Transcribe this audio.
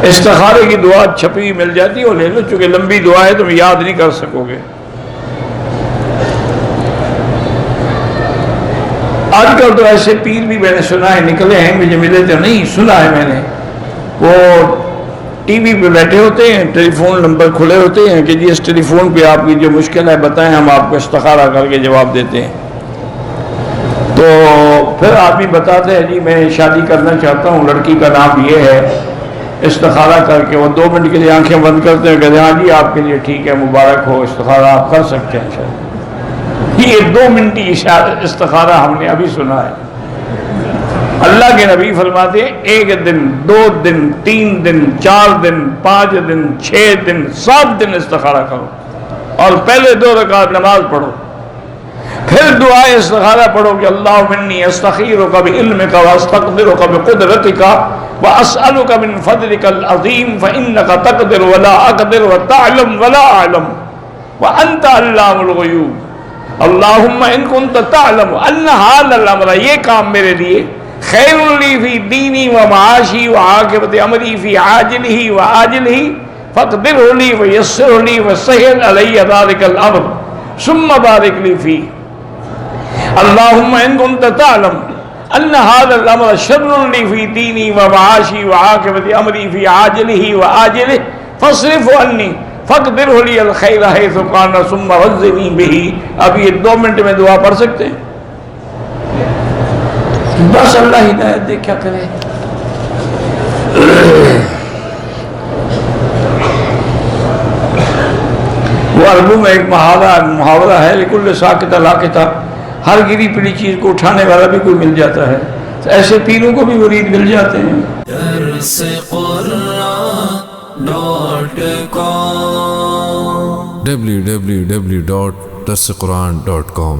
استخارے کی دعا چھپی مل جاتی ہے وہ لے لو، چونکہ لمبی دعا ہے تم یاد نہیں کر سکو گے۔ آج کل تو ایسے پیر بھی میں نے سنا ہے نکلے ہیں، مجھے ملے تو نہیں، سنا ہے میں نے، وہ ٹی وی پہ بیٹھے ہوتے ہیں، ٹیلی فون نمبر کھلے ہوتے ہیں کہ جی اس ٹیلی فون پہ آپ کی جو مشکل ہے بتائیں، ہم آپ کو استخارہ کر کے جواب دیتے ہیں۔ تو پھر آدمی بتاتے ہیں جی میں شادی کرنا چاہتا ہوں، لڑکی کا نام یہ ہے، استخارہ کر کے وہ 2 منٹ کے لیے آنکھیں بند کرتے ہیں، کہتے ہیں ہاں جی آپ کے لیے ٹھیک ہے، مبارک ہو، استخارہ آپ کر سکتے ہیں شاید۔ یہ 2 منٹ کی استخارہ ہم نے ابھی سنا ہے۔ اللہ کے نبی فرماتے ہیں 1 دن 2 دن 3 دن 4 دن 5 دن 6 دن 7 دن استخارہ کرو، اور پہلے 2 رکعت نماز پڑھو، پھر دعائے استخارہ پڑھو کہ اللہم انی استخیرک بعلمک واستقدرک بقدرتک واسألک من فضلک العظیم فانک تقدر ولا اقدر وتعلم ولا اعلم وانت علام الغیوب۔ اللہم ان کنت تعلم ان ھذا الامر، یہ کام میرے لیے خیر لی فی دینی و معاشی و عاقبت امری فی عاجلہ و آجلہ فاقدرہ لی ویسرہ لی وسہل علی ذلک الامر ثم بارک لی فی۔ اللہم ان کنت تعلم ان ھذا الامر شر لی فی دینی و معاشی و عاقبت امری فی عاجلہ و آجلہ فاصرف عنی فاقدرہ لی الخیر حیث کان ثم رزقنی بہ۔ اب یہ 2 منٹ میں دعا پڑھ سکتے ہیں؟ بس اللہ ہدایت دے، کیا کرے۔ وہ عربوں میں ایک محاورہ ہے لکل ساکتہ لاکتہ، ہر گری پڑی چیز کو اٹھانے والا بھی کوئی مل جاتا ہے، ایسے پیروں کو بھی مرید مل جاتے ہیں۔ www.darsequran.com